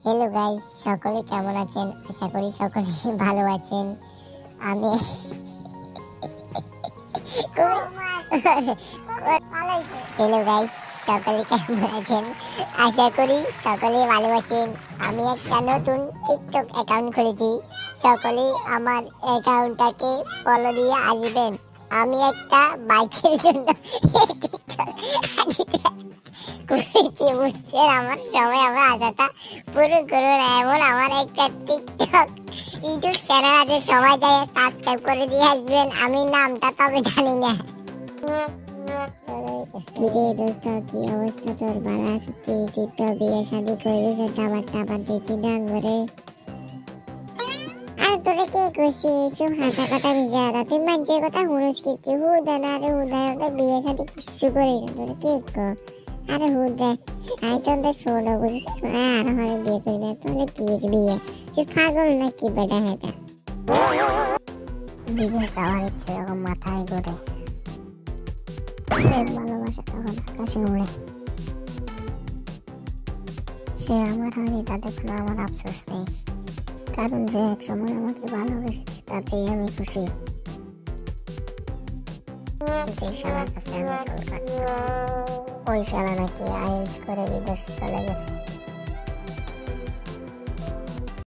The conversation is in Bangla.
হ্যালো গাইস, সকলে কেমন আছেন? আশা করি সকলে ভালো আছেন। আমি হ্যালো গাইস, সকলে কেমন আছেন? আশা করি সকলে ভালো আছেন। আমি একটা নতুন টিকটক অ্যাকাউন্ট খুলেছি। সকলে আমার অ্যাকাউন্টটাকে ফলো দিয়ে আসবেন। আমি একটা বাইকের জন্য টিকটক করেছি, বুঝছেন? আমার সময় আমার আশাটা পূরণ করুন। এমন আমার একটা টিকটক ইউটিউব চ্যানেল আছে, সবাই যায় সাবস্ক্রাইব করে দিয়ে আসবেন। আমি নামটা তবে জানি না। কিরে দোস্ত, কি অবস্থা তোর? ভালো আছিস? তুই তো বিয়ে শাদি করেছিস, টাবার দেখি ডান করে। আর তোরে কে কইছি চুপ হাসা কথা ভিজা কথা? তুই মানুষের কথা হুনুস কি হুদা না রে? হুদা বিয়ে শাদি কিচ্ছু করি না। তোরে কে কো? আরে হুদা আই তো দে সোনা বুঝিস। আর হরে বিয়ে করি না, তোরে কি বিয়ে? তুই পাগল নাকি বেটা? হেটা বিদেশ যাওয়ার ইচ্ছে যখন মাথায় ঘোরে, ভালোবাসা তখন আকাশে উড়ে। সে আমার হয়নি, তাতে কোনো আমার আফসোস নেই, কারণ যে এক সময় আমাকে ভালোবেসেছে তাতেই আমি খুশি। যে শালার কাছে আমি চল কাটতাম, ওই শালা নাকি আইএলটিএস করে বিদেশে চলে গেছে।